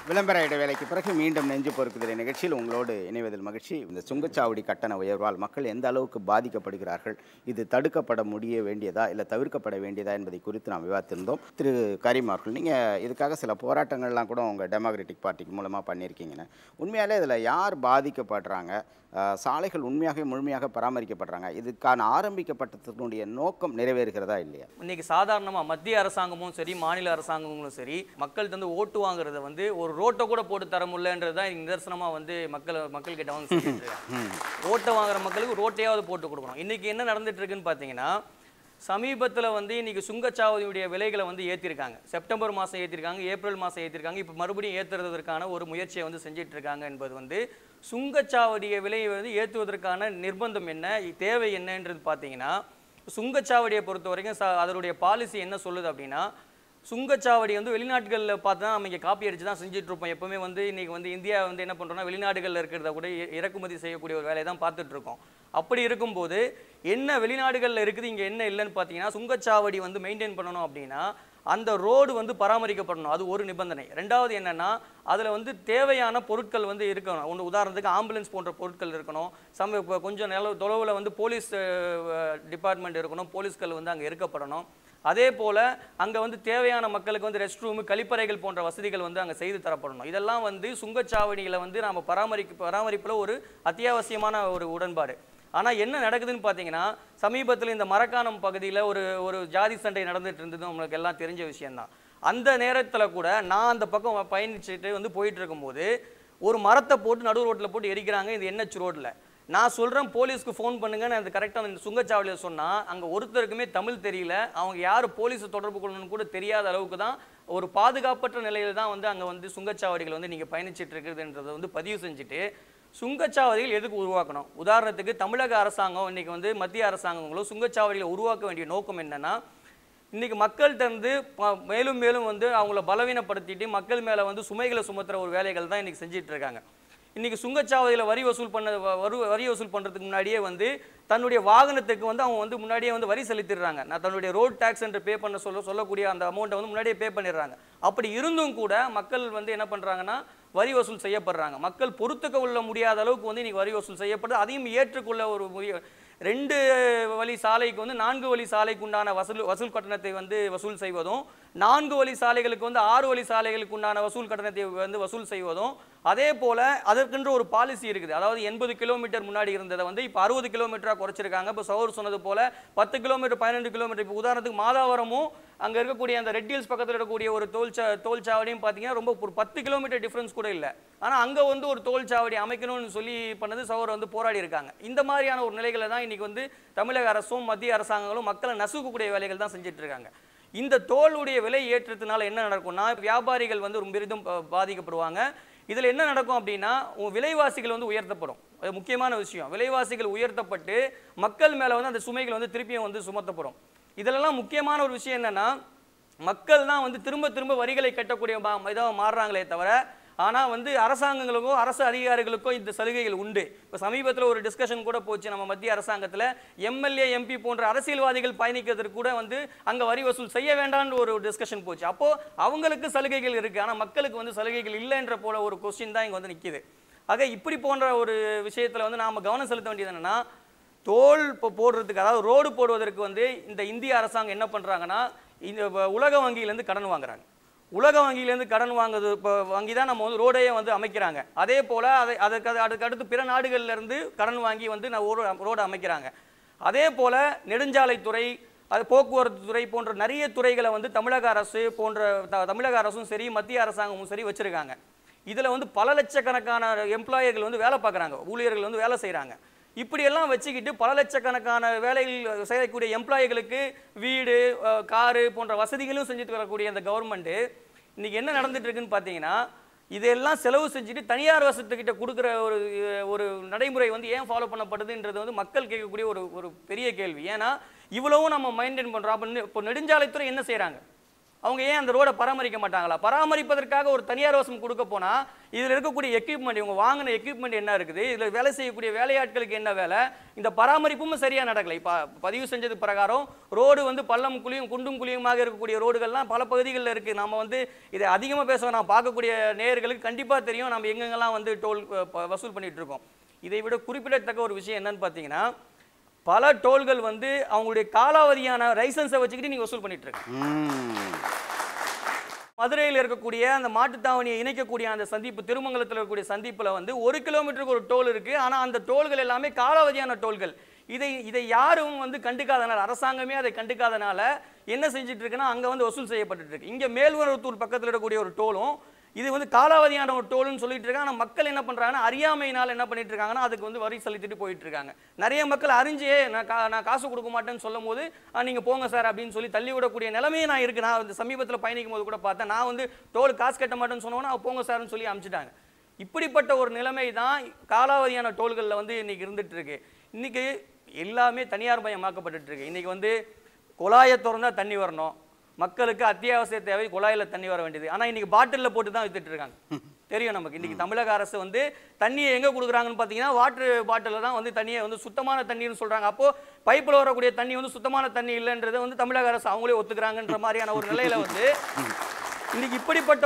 விளம்பர இடைவேளைக்கு பிறகு மீண்டும் நெஞ்சு பொறுக்குதல் நிகழ்ச்சியில் உங்களோடு இணைவதில் மகிழ்ச்சி. இந்த சுங்கச்சாவடி கட்டண உயர்வால் மக்கள் எந்த அளவுக்கு பாதிக்கப்படுகிறார்கள், இது தடுக்கப்பட வேண்டியதா இல்லை தவிர்க்கப்பட வேண்டியதா என்பதை குறித்து நாம் விவாதித்திருந்தோம். திரு கரீம் அவர்கள், நீங்கள் இதுக்காக சில போராட்டங்கள்லாம் கூட உங்கள் டெமோக்ராட்டிக் பார்ட்டிக்கு மூலமாக பண்ணியிருக்கீங்கன்னு. உண்மையாலே இதில் யார் பாதிக்கப்படுறாங்க, சாலைகள் உண்மையாக முழுமையாக பராமரிக்கப்படுறாங்க, இதுக்கான ஆரம்பிக்கப்பட்டதனுடைய நோக்கம் நிறைவேறுகிறதா இல்லையா? இன்னைக்கு சாதாரணமாக மத்திய அரசாங்கமும் சரி மாநில அரசாங்கங்களும் சரி மக்கள் வந்து ஓட்டு வாங்குறத வந்து ஒரு ரோட்டை கூட போட்டு தர முடியலன்றது தான் நிதர்சனமாக வந்து மக்கள் கிட்ட வாங்க செஞ்சுட்டு இருக்காங்க. ஓட்டை வாங்குற மக்களுக்கு ரோட்டையாவது போட்டு கொடுக்கணும். இன்னைக்கு என்ன நடந்துட்டு இருக்குன்னு பார்த்தீங்கன்னா, சமீபத்தில் வந்து இன்னைக்கு சுங்கச்சாவடியுடைய விலைகளை வந்து ஏற்றிருக்காங்க. செப்டம்பர் மாதம் ஏற்றிருக்காங்க, ஏப்ரல் மாதம் ஏற்றிருக்காங்க. இப்போ மறுபடியும் ஏற்றுறதுக்கான ஒரு முயற்சியை வந்து செஞ்சிட்டு இருக்காங்க என்பது வந்து சுங்கச்சாவடிய விலையை வந்து ஏற்றுவதற்கான நிர்பந்தம் என்ன, தேவை என்னன்றது பார்த்தீங்கன்னா, சுங்கச்சாவடியை பொறுத்த வரைக்கும் அதனுடைய பாலிசி என்ன சொல்லுது அப்படின்னா, சுங்கச்சாவடி வந்து வெளிநாட்டுகளில் பார்த்து தான் நம்ம இங்கே காப்பி அடிச்சு தான் செஞ்சுட்டு இருப்போம். எப்பவுமே வந்து இன்னைக்கு வந்து இந்தியா வந்து என்ன பண்ணுறோம்னா, வெளிநாடுகளில் இருக்கிறத கூட இறக்குமதி செய்யக்கூடிய ஒரு வேலையை தான் பார்த்துட்டு இருக்கோம். அப்படி இருக்கும்போது என்ன வெளிநாடுகளில் இருக்குது, இங்கே என்ன இல்லைன்னு பார்த்தீங்கன்னா, சுங்கச்சாவடி வந்து மெயின்டைன் பண்ணணும் அப்படின்னா அந்த ரோடு வந்து பராமரிக்கப்படணும். அது ஒரு நிபந்தனை. ரெண்டாவது என்னன்னா, அதில் வந்து தேவையான பொருட்கள் வந்து இருக்கணும். ஒன்று உதாரணத்துக்கு ஆம்புலன்ஸ் போன்ற பொருட்கள் இருக்கணும். கொஞ்சம் தொலைவில் வந்து போலீஸ் டிபார்ட்மெண்ட் இருக்கணும். போலீஸ்கள் வந்து அங்கே இருக்கப்படணும். அதே போல் அங்கே வந்து தேவையான மக்களுக்கு வந்து ரெஸ்ட் ரூமு, கழிப்பறைகள் போன்ற வசதிகள் வந்து அங்கே செய்து தரப்படணும். இதெல்லாம் வந்து சுங்கச்சாவடிகளை வந்து நாம் பராமரிப்பில் ஒரு அத்தியாவசியமான ஒரு உடன்பாடு. ஆனால் என்ன நடக்குதுன்னு பார்த்தீங்கன்னா, சமீபத்தில் இந்த மரக்காணம் பகுதியில் ஒரு ஜாதி சண்டை நடந்துட்டு இருந்தது உங்களுக்கு எல்லாம் தெரிஞ்ச விஷயம்தான். அந்த நேரத்தில் கூட நான் அந்த பக்கம் பயணிச்சுட்டு வந்து போயிட்டு இருக்கும்போது ஒரு மரத்தை போட்டு நடு ரோட்டில் போட்டு எரிக்கிறாங்க. இது NH ரோட்டில். நான் சொல்கிறேன் போலீஸ்க்கு ஃபோன் பண்ணுங்கன்னு அந்த கரெக்டாக இந்த சுங்கச்சாவடியில் சொன்னால், அங்கே ஒருத்தருக்குமே தமிழ் தெரியல. அவங்க யார் போலீஸை தொடர்பு கொள்ளணும்னு கூட தெரியாத அளவுக்கு தான் ஒரு பாதுகாப்பற்ற நிலையில் தான் வந்து அங்கே வந்து சுங்கச்சாவடிகள் வந்து நீங்கள் பயணிச்சுட்டு இருக்குதுன்றதை வந்து பதிவு செஞ்சுட்டு, சுங்கச்சாவடிகள் எதுக்கு உருவாக்கணும்? உதாரணத்துக்கு தமிழக அரசாங்கம் இன்னைக்கு வந்து மத்திய அரசாங்கங்களும் சுங்கச்சாவடிகளை உருவாக்க வேண்டிய நோக்கம் என்னன்னா, இன்னைக்கு மக்கள்கிட்ட இருந்து மேலும் மேலும் வந்து அவங்கள பலவீனப்படுத்திட்டு மக்கள் மேலே வந்து சுமைகளை சுமத்துற ஒரு வேலைகள் தான் இன்னைக்கு செஞ்சிட்டு இருக்காங்க. இன்னைக்கு சுங்கச்சாவடியில் வரி வசூல் பண்ணுறதுக்கு முன்னாடியே வந்து தன்னுடைய வாகனத்துக்கு வந்து அவங்க வந்து முன்னாடியே வந்து வரி செலுத்திடுறாங்க. நான் தன்னுடைய ரோட் டேக்ஸ் என்று பே பண்ண சொல்லக்கூடிய அந்த அமௌண்ட்டை வந்து முன்னாடியே பே பண்ணிடுறாங்க. அப்படி இருந்தும் கூட மக்கள் வந்து என்ன பண்ணுறாங்கன்னா, வரி வசூல் செய்யப்படுறாங்க. மக்கள் பொறுத்துக்க முடியாத அளவுக்கு வந்து இன்னைக்கு வரி வசூல் செய்யப்படுது. அதையும் ஏற்றுக்கொள்ள ஒரு 2 வழி சாலைக்கு வந்து 4 வழி சாலைக்கு உண்டான வசூல் கட்டணத்தை வந்து வசூல் செய்வதும், 4 வழி சாலைகளுக்கு வந்து 6 வழி சாலைகளுக்கு உண்டான வசூல் கட்டணத்தை வந்து வசூல் செய்வதும், அதே போல அதற்கென்று ஒரு பாலிசி இருக்குது. அதாவது 80 கிலோமீட்டர் முன்னாடி இருந்ததை வந்து இப்போ 60 கிலோமீட்டராக குறைச்சிருக்காங்க. இப்போ சௌர் சொன்னது போல 10 கிலோமீட்டர் 12 கிலோமீட்டர். இப்போ உதாரணத்துக்கு மாதாவரமும் அங்கே இருக்கக்கூடிய அந்த ரெட் ஹில்ஸ் பக்கத்தில் இருக்கக்கூடிய ஒரு தோல்சாவடியும் பார்த்தீங்கன்னா ரொம்ப ஒரு 10 கிலோமீட்டர் டிஃப்ரென்ஸ் கூட இல்லை. ஆனால் அங்கே வந்து ஒரு தோல்சாவடி அமைக்கணும்னு சொல்லி பண்ணது சௌர் வந்து போராடி இருக்காங்க. இந்த மாதிரியான ஒரு நிலைகளை தான் இன்னைக்கு வந்து தமிழக அரசும் மத்திய அரசாங்கங்களும் மக்களை நசுக்கக்கூடிய வேலைகள் தான் செஞ்சுட்டு இருக்காங்க. இந்த தோலுடைய விலை ஏற்றத்தினால என்ன நடக்கும்னா, வியாபாரிகள் வந்து ரொம்ப பெரிதும் பாதிக்கப்படுவாங்க. இதில் என்ன நடக்கும் அப்படின்னா, விலைவாசிகள் வந்து உயர்த்தப்படும். அது முக்கியமான விஷயம். விலைவாசிகள் உயர்த்தப்பட்டு மக்கள் மேலே வந்து அந்த சுமைகள் வந்து திருப்பியும் வந்து சுமத்தப்படும். இதிலெல்லாம் முக்கியமான ஒரு விஷயம் என்னன்னா, மக்கள் தான் வந்து திரும்ப திரும்ப வரிகளை கட்டக்கூடிய இதாக மாறுறாங்களே தவிர, ஆனால் வந்து அரசாங்கங்களுக்கோ அரசு அதிகாரிகளுக்கோ இந்த சலுகைகள் உண்டு. இப்போ சமீபத்தில் ஒரு டிஸ்கஷன் கூட போச்சு நம்ம மத்திய அரசாங்கத்தில். MLA MP போன்ற அரசியல்வாதிகள் பயணிக்கிறதுக்கு கூட வந்து அங்கே வரி வசூல் செய்ய வேண்டாம்னு ஒரு டிஸ்கஷன் போச்சு. அப்போது அவங்களுக்கு சலுகைகள் இருக்குது, ஆனால் மக்களுக்கு வந்து சலுகைகள் இல்லைன்ற போல ஒரு கொஸ்டின் தான் இங்கே வந்து நிற்கிது. ஆக இப்படி போன்ற ஒரு விஷயத்தில் வந்து நாம் கவனம் செலுத்த வேண்டியது என்னென்னா, தோல் போடுறதுக்கு, அதாவது ரோடு போடுவதற்கு வந்து இந்த இந்திய அரசாங்கம் என்ன பண்ணுறாங்கன்னா, இந்த உலக வங்கியிலேருந்து கடன் வாங்குறாங்க. உலக வங்கியிலேருந்து கடன் வாங்கி தான் நம்ம வந்து ரோடையே வந்து அமைக்கிறாங்க. அதே போல் அதுக்கு அடுத்து பிற நாடுகள்லேருந்து கடன் வாங்கி வந்து ரோடு அமைக்கிறாங்க. அதே போல் நெடுஞ்சாலைத்துறை, போக்குவரத்து துறை போன்ற நிறைய துறைகளை வந்து தமிழக அரசும் சரி மத்திய அரசாங்கமும் சரி வச்சுருக்காங்க. இதில் வந்து பல லட்சக்கணக்கான எம்ப்ளாயர்கள் வந்து வேலை பார்க்குறாங்க, ஊழியர்கள் வந்து வேலை செய்கிறாங்க. இப்படியெல்லாம் வச்சுக்கிட்டு பல லட்சக்கணக்கான வேலைகள் செய்யக்கூடிய எம்ப்ளாயிகளுக்கு வீடு, காரு போன்ற வசதிகளும் செஞ்சுட்டு வரக்கூடிய அந்த கவர்மெண்ட்டு இன்னைக்கு என்ன நடந்துட்டு இருக்குன்னு பார்த்தீங்கன்னா, இதெல்லாம் செலவு செஞ்சுட்டு தனியார் வசத்துக்கிட்ட கொடுக்குற ஒரு நடைமுறை வந்து ஏன் ஃபாலோ பண்ணப்படுதுன்றது வந்து மக்கள் கேட்கக்கூடிய ஒரு பெரிய கேள்வி. ஏன்னா இவ்வளவும் நம்ம மெயின்டைன் பண்ணுறோம். அப்போ நெடுஞ்சாலைத்துறை என்ன செய்கிறாங்க? அவங்க ஏன் அந்த ரோடை பராமரிக்க மாட்டாங்களா? பராமரிப்பதற்காக ஒரு தனியார் வசம் கொடுக்க போனா இதுல இருக்கக்கூடிய எக்யூப்மெண்ட், இவங்க வாங்கின எக்யூப்மெண்ட் என்ன இருக்குது, இதுல வேலை செய்யக்கூடிய வேலையாட்களுக்கு என்ன வேலை, இந்த பராமரிப்பும் சரியா நடக்கல. இப்ப பதிவு செஞ்சது பிரகாரம் ரோடு வந்து பள்ளம் குழியும் குண்டும் குழியுமாக இருக்கக்கூடிய ரோடுகள்லாம் பல பகுதிகளில் இருக்கு. நம்ம வந்து இதை அதிகமா பேச நான் பார்க்கக்கூடிய நேயர்களுக்கு கண்டிப்பா தெரியும் நம்ம எங்கெங்கெல்லாம் வந்து டோல் வசூல் பண்ணிட்டு இருக்கோம். இதை விட குறிப்பிடத்தக்க ஒரு விஷயம் என்னன்னு பார்த்தீங்கன்னா, பல டோல்கள் வந்து அவங்களுடைய காலாவதியான லைசன்ஸை வச்சுக்கிட்டு நீங்க வசூல் பண்ணிட்டு இருக்காங்க. மதுரையில் இருக்கக்கூடிய அந்த மாட்டுத்தாவணியை இணைக்கக்கூடிய அந்த சந்திப்பு, திருமங்கலத்தில் இருக்கக்கூடிய சந்திப்புல வந்து 1 கிலோமீட்டருக்கு ஒரு டோல் இருக்கு. ஆனா அந்த டோல்கள் எல்லாமே காலாவதியான டோல்கள். இதை யாரும் வந்து கண்டுக்காதனால, அரசாங்கமே அதை கண்டுக்காதனால என்ன செஞ்சுட்டு இருக்குன்னா அங்க வந்து வசூல் செய்யப்பட்டு இருக்கு. இங்க மேல்வரத்தூர் பக்கத்தில் இருக்கக்கூடிய ஒரு டோலும் இது வந்து காலாவதியான ஒரு டோல்னு சொல்லிட்டு இருக்காங்க. ஆனால் மக்கள் என்ன பண்றாங்கன்னா அறியாமையினால் என்ன பண்ணிட்டு இருக்காங்கன்னா அதுக்கு வந்து வரி செலுத்திட்டு போயிட்டு இருக்காங்க. நிறைய மக்கள் அறிஞ்சே நான் காசு கொடுக்க மாட்டேன்னு சொல்லும் போது நீங்க போங்க சார் அப்படின்னு சொல்லி தள்ளி விடக்கூடிய நிலைமையே நான் இருக்கு. நான் வந்து சமீபத்தில் பயணிக்கும் போது கூட பார்த்தேன். நான் வந்து டோல் காசு கட்ட மாட்டேன்னு சொன்னோன்னா போங்க சார்னு சொல்லி அனுப்பிச்சிட்டாங்க. இப்படிப்பட்ட ஒரு நிலைமை தான் காலாவதியான டோல்களில் வந்து இன்னைக்கு இருந்துட்டு இருக்கு. இன்னைக்கு எல்லாமே தனியார் மயமாக்கப்பட்டு இருக்கு. இன்னைக்கு வந்து குழாயை திறந்தா தண்ணி வரணும், மக்களுக்கு அத்தியாவசிய தேவை குழாயில் தண்ணி வர வேண்டியது. ஆனால் இன்னைக்கு பாட்டிலில் போட்டு தான் வித்துட்டு இருக்காங்க. தெரியும் நமக்கு. இன்னைக்கு தமிழக அரசு வந்து தண்ணியை எங்கே கொடுக்குறாங்கன்னு பார்த்தீங்கன்னா வாட்டர் பாட்டிலில் தான் வந்து தண்ணியை வந்து சுத்தமான தண்ணீர்னு சொல்கிறாங்க. அப்போது பைப்பில் வரக்கூடிய தண்ணி வந்து சுத்தமான தண்ணி இல்லைன்றதை வந்து தமிழக அரசு அவங்களே ஒத்துக்கிறாங்கன்ற மாதிரியான ஒரு நிலையில் வந்து இன்னைக்கு இப்படிப்பட்ட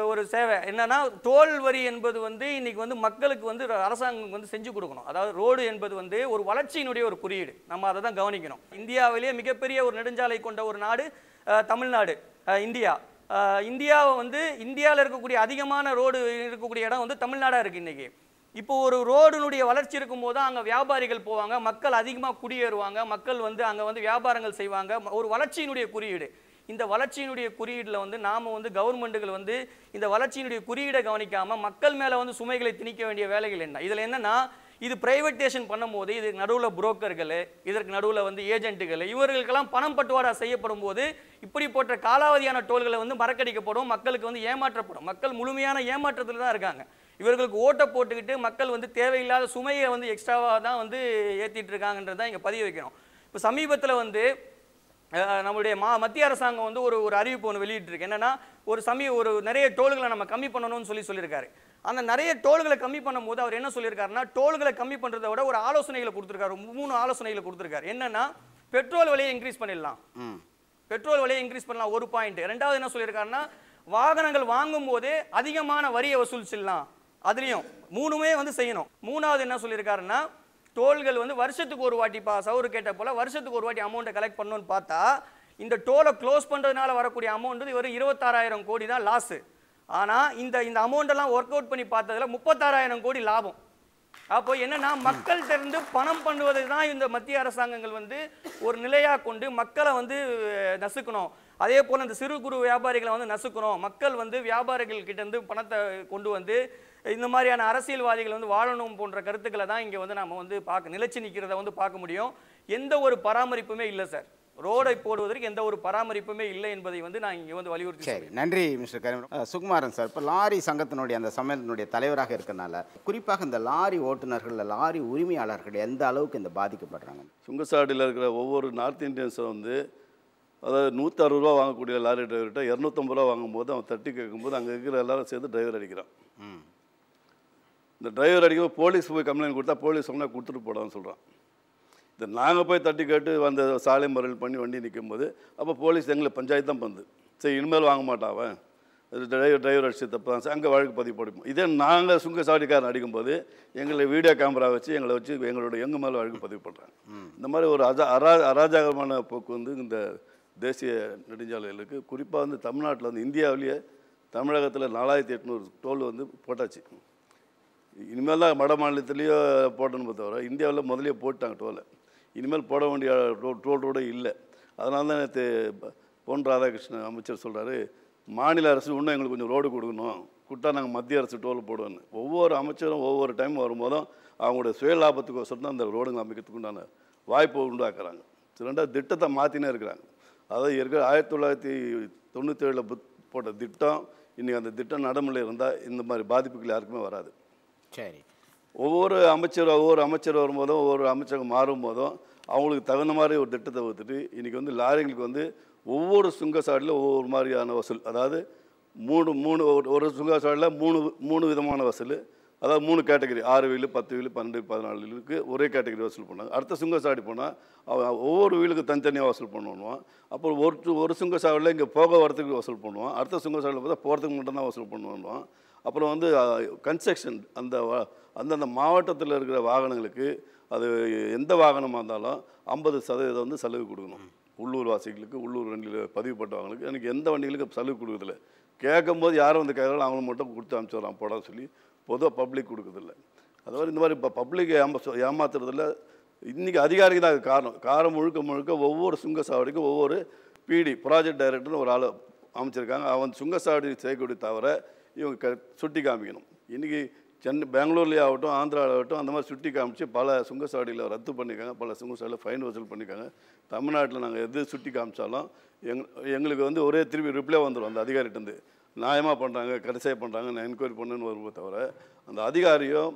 ஒரு சேவை என்னன்னா, டோல் வரி என்பது வந்து இன்னைக்கு வந்து மக்களுக்கு வந்து அரசாங்கம் வந்து செஞ்சு கொடுக்கணும். அதாவது ரோடு என்பது வந்து ஒரு வளர்ச்சியினுடைய ஒரு குறியீடு. நம்ம அதை தான் கவனிக்கணும். இந்தியாவிலேயே மிகப்பெரிய ஒரு நெடுஞ்சாலை கொண்ட ஒரு நாடு தமிழ்நாடு, இந்தியாவை வந்து இந்தியாவில் இருக்கக்கூடிய அதிகமான ரோடு இருக்கக்கூடிய இடம் வந்து தமிழ்நாடாக இருக்குது. இன்னைக்கு இப்போ ஒரு ரோடுனுடைய வளர்ச்சி இருக்கும்போது அங்கே வியாபாரிகள் போவாங்க, மக்கள் அதிகமாக குடியேறுவாங்க, மக்கள் வந்து அங்கே வந்து வியாபாரங்கள் செய்வாங்க. ஒரு வளர்ச்சியினுடைய குறியீடு. இந்த வளர்ச்சியினுடைய குறியீடில் வந்து நாம் வந்து கவர்மெண்ட்டுகள் வந்து இந்த வளர்ச்சியினுடைய குறியீடை கவனிக்காமல் மக்கள் மேலே வந்து சுமைகளை திணிக்க வேண்டிய வேலைகள் என்ன? இதில் என்னன்னா, இது பிரைவேட்டேஷன் பண்ணும்போது இதுக்கு நடுவில் புரோக்கர்கள், இதற்கு நடுவில் வந்து ஏஜென்ட்டுகள், இவர்களுக்கெல்லாம் பணம் பட்டுவாடா செய்யப்படும் போது இப்படிப்பட்ட காலாவதியான டோல்களை வந்து மறக்கடிக்கப்படும், மக்களுக்கு வந்து ஏமாற்றப்படும். மக்கள் முழுமையான ஏமாற்றத்தில் தான் இருக்காங்க. இவர்களுக்கு ஓட்டை போட்டுக்கிட்டு மக்கள் வந்து தேவையில்லாத சுமையை வந்து எக்ஸ்ட்ராவாக தான் வந்து ஏற்றிட்டு இருக்காங்கன்றதான் இங்கே பதிவு வைக்கணும். இப்போ சமீபத்தில் வந்து நம்மளுடைய மத்திய அரசாங்கம் வந்து ஒரு அறிவிப்பு ஒன்று வெளியிட்டிருக்கு. என்னன்னா, ஒரு நிறைய டோல்களை நம்ம கம்மி பண்ணணும்னு சொல்லியிருக்காரு. அந்த நிறைய டோல்களை கம்மி பண்ணும்போது அவர் என்ன சொல்லியிருக்காருன்னா, டோல்களை கம்மி பண்ணுறதை விட ஒரு ஆலோசனைகளை கொடுத்துருக்காரு. 3 ஆலோசனைகளை கொடுத்துருக்காரு. என்னன்னா, பெட்ரோல் விலையை இன்க்ரீஸ் பண்ணிடலாம், பெட்ரோல் விலையை இன்க்ரீஸ் பண்ணலாம், ஒரு பாயிண்ட். ரெண்டாவது என்ன சொல்லியிருக்காருன்னா, வாகனங்கள் வாங்கும் போதே அதிகமான வரியை வசூல் செய்யலாம், அதுலேயும் 3மே வந்து செய்யணும். 3வது என்ன சொல்லியிருக்காருன்னா, டோல்கள் வந்து வருஷத்துக்கு ஒரு வாட்டி சவுறு கேட்ட போல வருஷத்துக்கு ஒரு வாட்டி அமௌண்ட்டை கலெக்ட் பண்ணணும்னு பார்த்தா இந்த டோலை க்ளோஸ் பண்ணுறதுனால வரக்கூடிய அமௌண்ட் ஒரு 26,000 கோடி தான் லாஸு. ஆனால் இந்த அமௌண்ட்டெல்லாம் ஒர்க் அவுட் பண்ணி பார்த்ததில் 36,000 கோடி லாபம். அப்போ என்னன்னா, மக்கள்கிட்ட இருந்து பணம் பண்ணுவது தான் இந்த மத்திய அரசாங்கங்கள் வந்து ஒரு நிலையாக கொண்டு மக்களை வந்து நசுக்கணும். அதே போல் இந்த சிறு குறு வியாபாரிகளை வந்து நசுக்கணும். மக்கள் வந்து வியாபாரிகள் கிட்ட இருந்து பணத்தை கொண்டு வந்து இந்த மாதிரியான அரசியல்வாதிகள் வந்து வாழணும் போன்ற கருத்துக்களை தான் இங்கே வந்து நம்ம வந்து நிலைச்சு நிற்கிறத வந்து பார்க்க முடியும். எந்த ஒரு பராமரிப்புமே இல்லை சார். ரோடை போடுவதற்கு எந்த ஒரு பராமரிப்புமே இல்லை என்பதை வந்து நான் இங்கே வந்து வலியுறுத்தி. சரி, நன்றி மிஸ்டர் கரீம். சுகுமாரன் சார், இப்போ லாரி சங்கத்தினுடைய அந்த சம்மேளத்தினுடைய தலைவராக இருக்கிறனால குறிப்பாக இந்த லாரி ஓட்டுநர்கள், லாரி உரிமையாளர்கள் எந்த அளவுக்கு இந்த பாதிக்கப்படுறாங்க? சுங்கசாவடியில் இருக்கிற ஒவ்வொரு நார்த் இந்தியன்ஸும் வந்து, அதாவது 160 ரூபா வாங்கக்கூடிய லாரி டிரைவர்கிட்ட 250 ரூபா வாங்கும்போது அவன் தட்டி கேட்கும்போது அங்கே இருக்கிற எல்லாரும் சேர்ந்து டிரைவர் அடிக்கிறான். இந்த டிரைவர் அடிக்கும்போது போலீஸ் போய் கம்ப்ளைண்ட் கொடுத்தா போலீஸ் சொன்னால் கொடுத்துட்டு போடான்னு சொல்கிறான். இதை நாங்கள் போய் தட்டி கேட்டு அந்த சாலை மறியல் பண்ணி வண்டி நிற்கும்போது அப்போ போலீஸ் எங்களை பஞ்சாயத்து தான் பண்ணுது. சரி, இனிமேல் வாங்க மாட்டான் அவன், டிரைவர் அடிச்சு தப்பு தான் சார், அங்கே வழக்கு பதிவு படிப்போம். இதே நாங்கள் சுங்கசாவடிக்காரன் அடிக்கும்போது எங்களை வீடியோ கேமரா வச்சு எங்கள் மேலே வழக்கு பதிவு பண்ணுறாங்க. இந்த மாதிரி ஒரு அராஜகமான போக்கு வந்து இந்த தேசிய நெடுஞ்சாலைகளுக்கு, குறிப்பாக வந்து தமிழ்நாட்டில் வந்து இந்தியாவிலேயே தமிழகத்தில் 4800 டோல் வந்து போட்டாச்சு. இனிமேல் தான் வட மாநிலத்திலேயோ போட்டணுமே தவிர இந்தியாவில் முதலே போட்டாங்க டோலை. இனிமேல் போட வேண்டிய டோல் ரோடு இல்லை. அதனால தான் நேற்று பொன் ராதாகிருஷ்ணன் அமைச்சர் சொல்கிறாரு, மாநில அரசு இன்னும் எங்களுக்கு கொஞ்சம் ரோடு கொடுக்கணும், கொடுத்தா நாங்கள் மத்திய அரசு டோல் போடுவோன்னு. ஒவ்வொரு அமைச்சரும் ஒவ்வொரு டைம் வரும்போதும் அவங்களோட சுய லாபத்துக்கோசரம் தான் அந்த ரோடுங்க அமைக்கிறதுக்கு உண்டான வாய்ப்பை உண்டாக்குறாங்க. ரெண்டாவது திட்டத்தை மாற்றினே இருக்கிறாங்க. அதாவது 1997 போட்ட திட்டம் இன்றைக்கி அந்த திட்டம் நடைமுறையில் இருந்தால் இந்த மாதிரி பாதிப்புகள் யாருக்குமே வராது. சரி, ஒவ்வொரு அமைச்சர் வரும்போதும் ஒவ்வொரு அமைச்சகம் மாறும் போதும் அவங்களுக்கு தகுந்த மாதிரி ஒரு திட்டத்தை வகுத்துட்டு இன்றைக்கி வந்து லாரிகளுக்கு வந்து ஒவ்வொரு சுங்கச்சாவடியில் ஒவ்வொரு மாதிரியான வசூல். அதாவது மூணு மூணு ஒரு சுங்கச்சாவடியில் மூணு விதமான வசூல். அதாவது 3 கேட்டகரி, 6 வீலு, 10 வீலு, 12, 14 வீலுக்கு ஒரே கேட்டகரி வசூல் பண்ணாங்க. அடுத்த சுங்கச்சாவடி போனால் ஒவ்வொரு வீலுக்கு தனித்தனியாக வசூல் பண்ணுவான். அப்புறம் ஒரு சுங்கச்சாவடியில் இங்கே போக வரத்துக்கு வசூல் பண்ணுவான். அடுத்த சுங்கச்சாவடியில் பார்த்தா போகிறதுக்கு மட்டும்தான் வசூல் பண்ணுவான். அப்புறம் வந்து கன்ஸ்ட்ரக்ஷன் அந்தந்த மாவட்டத்தில் இருக்கிற வாகனங்களுக்கு அது எந்த வாகனமாக இருந்தாலும் 50% வந்து சலுகை கொடுக்கணும். உள்ளூர் வாசிகளுக்கு, உள்ளூர் வண்டியில் பதிவுப்பட்டவங்களுக்கு எனக்கு எந்த வண்டிகளுக்கு சலுகை கொடுக்குறதில்ல. கேட்கும்போது யாரும் வந்து கேட்கறாங்க அவங்களுக்கு மட்டும் கொடுத்து அனுப்பிச்சிடறான் போட சொல்லி பொதுவாக பப்ளிக் கொடுக்குறதில்ல. அதாவது இந்த மாதிரி இப்போ பப்ளிக் ஏமாத்துறதில்ல. இன்றைக்கி அதிகாரிக்கு தான் அது காரணம் முழுக்க ஒவ்வொரு சுங்கச்சாவடிக்கும் ஒவ்வொரு பிடி ப்ராஜெக்ட் டைரக்டர்னு ஒரு ஆள் அமைச்சிருக்காங்க. அவன் சுங்கச்சாவடி செய்யக்கூடிய தவிர இவங்க சுட்டி காமிக்கணும். இன்றைக்கி பெங்களூர்லேயே ஆகட்டும், ஆந்திராவில் ஆகட்டும், அந்த மாதிரி சுட்டி காமிச்சு பல சுங்கச்சாவடியில் ரத்து பண்ணியிருக்காங்க, பல சுங்கச்சாவடியில் ஃபைன் வசூல் பண்ணியிருக்காங்க. தமிழ்நாட்டில் நாங்கள் எது சுட்டி காமிச்சாலும் எங்களுக்கு வந்து ஒரே திருப்பி ரிப்ளை வந்துடும் அந்த அதிகாரிகிட்டேருந்து. நியாயமாக பண்ணுறாங்க, கடைசியாக பண்ணுறாங்க, நான் என்கொயரி பண்ணுன்னு வரும்போது தவிர அந்த அதிகாரியும்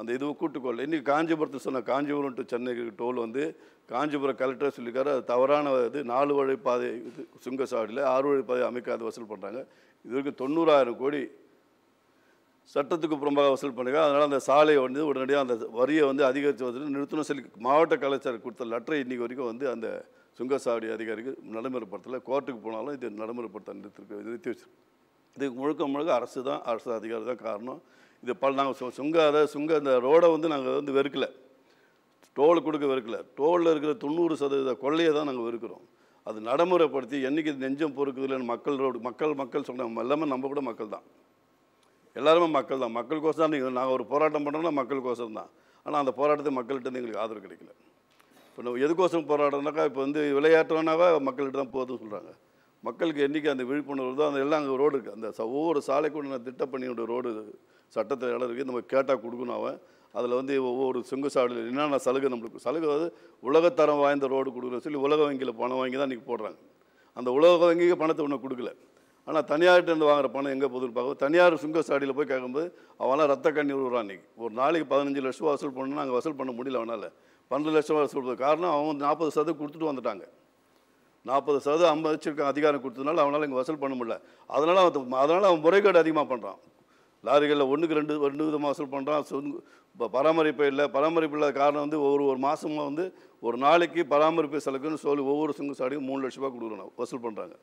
அந்த இதுவும் கூட்டுக்கொள்ள. இன்றைக்கி காஞ்சிபுரத்தில் சொன்ன காஞ்சிபுரம் டு சென்னை டோல் வந்து காஞ்சிபுரம் கலெக்டர் சொல்லியிருக்காரு அது தவறான இது. 4 வழிப்பாதை இது சுங்கச்சாவடியில் 6 வழிப்பாதை அமைக்காத வசூல் பண்ணுறாங்க. இது வரைக்கும் 90,000 கோடி சட்டத்துக்கு புறம்பாக வசூல் பண்ணுங்க. அதனால் அந்த சாலையை வந்து உடனடியாக அந்த வரியை வந்து அதிகரித்து வந்து நிறுத்தணும் சொல்லி மாவட்ட கலெக்டர் கொடுத்த லெட்டரை இன்றைக்கி வரைக்கும் வந்து அந்த சுங்கச்சாவடி அதிகாரிக்கு நடைமுறைப்படுத்தலை. கோர்ட்டுக்கு போனாலும் இது நடைமுறைப்படுத்த நிறுத்தி வச்சு. இதுக்கு முழுக்க அரசு அதிகாரி தான் காரணம். இது நாங்கள் இந்த ரோடை வந்து நாங்கள் வந்து வெறுக்கலை, டோல் கொடுக்க வெறுக்கலை. டோலில் இருக்கிற 90% கொள்ளையை தான் நாங்கள் வெறுக்கிறோம். அது நடைமுறைப்படுத்தி என்றைக்கு நெஞ்சம் பொறுக்குதில்லைன்னு மக்கள் சொன்னாங்க. எல்லாமே நம்ம கூட மக்கள் தான், எல்லாருமே மக்கள் தான். மக்களுக்கோசம் தான் நாங்கள் ஒரு போராட்டம் பண்ணுறோம்னா மக்களுக்கோசம் தான். ஆனால் அந்த போராட்டத்தை மக்கள்கிட்ட எங்களுக்கு ஆதரவு கிடைக்கல. இப்போ நம்ம எதுக்கோசம் போராட்டம்னாக்கா இப்போ வந்து விளையாட்டுனாக்கா மக்கள்கிட்ட தான் போகுதுன்னு சொல்கிறாங்க. மக்களுக்கு என்றைக்கு அந்த விழிப்புணர்வு தான் அந்த எல்லாம் அங்கே ரோடு இருக்குது. அந்த ஒவ்வொரு சாலைக்கு திட்டப்பணியோட ரோடு சட்டத்தில் இடம் இருக்குது. நம்ம கேட்டால் கொடுக்கணும். அவன் அதில் வந்து ஒவ்வொரு சுங்கச்சாவடியில் என்னென்ன சலுகை நம்மளுக்கு சலுகை வந்து உலகத்தரம் வாய்ந்த ரோடு கொடுக்குற சொல்லி உலக வங்கியில் பணம் வாங்கி தான் இன்றைக்கி போடுறாங்க. அந்த உலக வங்கிக்கு பணத்தை ஒன்றும் கொடுக்கல. ஆனால் தனியார்கிட்ட வாங்குற பணம் எங்கே போதுன்னு பார்க்க தனியார் சுங்கச்சாவடியில் போய் கேட்கும்போது அவனால் ரத்த கண்ணீர் விடுறான். இன்றைக்கி ஒரு நாளைக்கு 15 லட்சம் ரூபா வசூல் பண்ணணும்னா அங்கே வசூல் பண்ண முடியல. அவனால் 12 லட்சம் ரூபா வசூல் பண்ண காரணம் அவன் 40% கொடுத்துட்டு வந்துட்டாங்க. 40% 50 வச்சுருக்கான் அதிகாரம் கொடுத்ததுனால அவனால் இங்கே வசூல் பண்ண முடியல. அதனால் அவன் முறைகேடு அதிகமாக பண்ணுறான். லாரிகளில் 1க்கு 2 விதமாக வசூல் பண்ணுறான். இப்போ பராமரிப்பு இல்லாத காரணம் வந்து ஒரு மாதமாக வந்து ஒரு நாளைக்கு பராமரிப்பு செலவுக்குன்னு சொல்லி ஒவ்வொரு சுங்கச்சாவடியும் 3 லட்ச ரூபா கொடுக்குறோம் வசூல் பண்ணுறாங்க.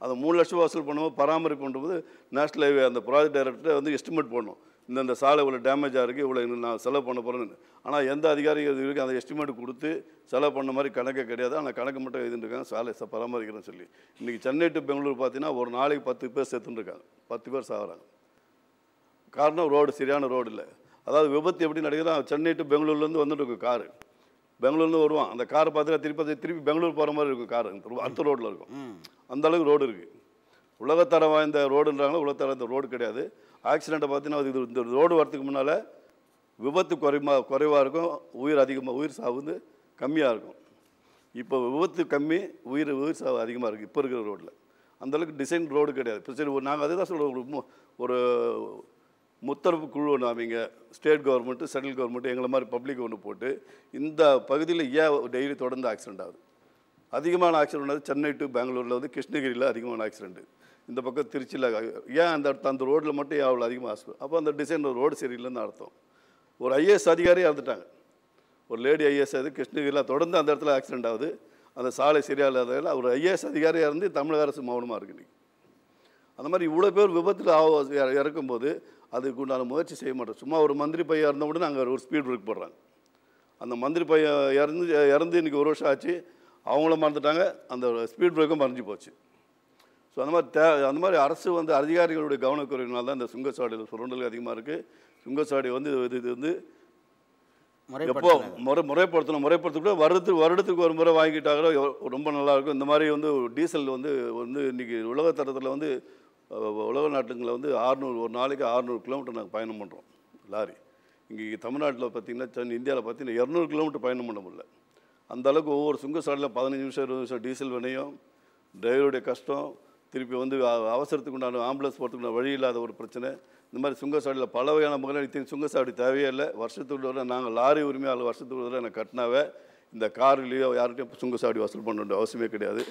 அந்த 3 லட்ச ரூபா வசூல் பண்ணும்போது பராமரிப்பு பண்ணும்போது நேஷ்னல் ஹைவே அந்த ப்ராஜெக்ட் டைரக்டர் வந்து எஸ்டிமேட் பண்ணணும். இந்த சாலை இவ்வளோ டேமேஜாக இருக்குது, இவ்வளோ நான் செலவு பண்ண போகிறேன்னு. ஆனால் எந்த அதிகாரி இருக்குது அந்த எஸ்டிமேட் கொடுத்து செலவு பண்ண மாதிரி கணக்கே கிடையாது. ஆனால் கணக்கு மட்டும் எழுதிட்டுருக்காங்க சாலை பராமரிக்கிறேன்னு சொல்லி. இன்றைக்கி சென்னை டு பெங்களூர் பார்த்தீங்கன்னா ஒரு நாளைக்கு 10 பேர் சேர்த்துட்டுருக்காங்க, 10 பேர் சாகுறாங்க. காரணம் ரோடு சரியான ரோடு இல்லை. அதாவது விபத்து எப்படி நடக்குதுன்னா சென்னை டு பெங்களூர்லேருந்து வந்துட்டு இருக்கும் காரு, பெங்களூர்லேருந்து வருவான். அந்த காரை பார்த்தீங்கன்னா திருப்பி பெங்களூர் போகிற மாதிரி இருக்கும் காரு, அடுத்த ரோட்டில் இருக்கும். அந்தளவுக்கு ரோடு இருக்குது. உலகத்தரம் வாய்ந்த ரோடுன்றாங்களா, உலகத்தரம் இந்த ரோடு கிடையாது. ஆக்சிடெண்ட்டை பார்த்தீங்கன்னா இந்த ரோடு வரத்துக்கு முன்னால் விபத்து குறைவாக இருக்கும், உயிர் சாவு வந்து கம்மியாக இருக்கும். இப்போ விபத்து கம்மி, உயிர் சாவு அதிகமாக இருக்குது இப்போ இருக்கிற ரோட்டில். அந்தளவுக்கு டிசைன் ரோடு கிடையாது. இப்போ சரி நாங்கள் அதே தான் சொல்கிறோம். ஒரு முத்தரப்பு குழு ஒன்று அமைங்க, ஸ்டேட் கவர்மெண்ட்டு சென்ட்ரல் கவர்மெண்ட்டு எங்களை மாதிரி பப்ளிக் ஒன்று போட்டு இந்த பகுதியில் ஏன் டெய்லி தொடர்ந்து ஆக்சிடெண்ட் ஆகுது. அதிகமான ஆக்சிடெண்ட் ஆகுது சென்னை டு பெங்களூரில் வந்து கிருஷ்ணகிரியில் அதிகமான ஆக்சிடெண்ட்டு, இந்த பக்கம் திருச்சியில். ஏன் அந்த ரோட்டில் மட்டும் ஏன் அவ்வளோ அதிகமாக ஆக்சிடெண்ட்? அப்போ அந்த டிசைன் ரோடு சரியில்லைன்னு அர்த்தம். ஒரு ஐஏஎஸ் அதிகாரி இறந்துட்டாங்க, ஒரு லேடி ஐஏஎஸ் அது கிருஷ்ணகிரியில் தொடர்ந்து அந்த இடத்துல ஆக்சிடெண்ட் ஆகுது. அந்த சாலை சரியாக இல்லாததால் ஒரு ஐஏஎஸ் அதிகாரியாக இருந்து தமிழக அரசு மௌனமாக இருக்குது. அந்த மாதிரி இவ்வளோ பேர் விபத்தில் இறக்கும்போது அதுக்கு உண்டான முயற்சி செய்ய மாட்டோம். சும்மா ஒரு மந்திரி பையன் இறந்த உடனே அங்கே ஒரு ஸ்பீட் பிரேக் போடுறாங்க. அந்த மந்திரி பையன் இறந்து இன்றைக்கி 1 வருஷம் ஆச்சு, அவங்கள மறந்துட்டாங்க, அந்த ஸ்பீட் பிரேக்கும் மறைஞ்சு போச்சு. ஸோ அந்த மாதிரி அரசு வந்து அதிகாரிகளுடைய கவனக்குறைவினால் தான் இந்த சுங்கச்சாவடியில் சுரண்டல் அதிகமாக இருக்குது. சுங்கச்சாவடி வந்து இது வந்து எப்போ முறைப்படுத்தக்கூட வருடத்துக்கு ஒரு முறை வாங்கிட்டாங்களோ ரொம்ப நல்லாயிருக்கும். இந்த மாதிரி வந்து டீசல் வந்து இன்றைக்கி உலகத்தரத்தில் வந்து உலக நாட்டுங்களில் வந்து 600 ஒரு நாளைக்கு 600 கிலோமீட்டர் நாங்கள் பயணம் பண்ணுறோம் லாரி. இங்கே தமிழ்நாட்டில் பார்த்திங்கன்னா இந்தியாவில் பார்த்திங்கன்னா 200 கிலோமீட்டர் பயணம் பண்ண முடியல. அந்தளவுக்கு ஒவ்வொரு சுங்கச்சாவடியில் 15 நிமிஷம் 20 நிமிஷம் டீசல் வினையும், டிரைவருடைய கஷ்டம், திருப்பி வந்து அவசரத்துக்கு உண்டான ஆம்புலன்ஸ் போகிறதுக்கு வழி இல்லாத ஒரு பிரச்சனை. இந்த மாதிரி சுங்கச்சாவடியில் பல வகையான மக்கள் சுங்கச்சாவடி தேவையே இல்லை. வருஷத்துக்கு ஒரு நாங்கள் லாரி உரிமையாளர் வருஷத்துக்கு ஒரு எனக்கு கட்டினாவே இந்த கார்லேயோ யார்கிட்டையும் சுங்கச்சாவடி வசூல் பண்ண வேண்டிய அவசியமே கிடையாது.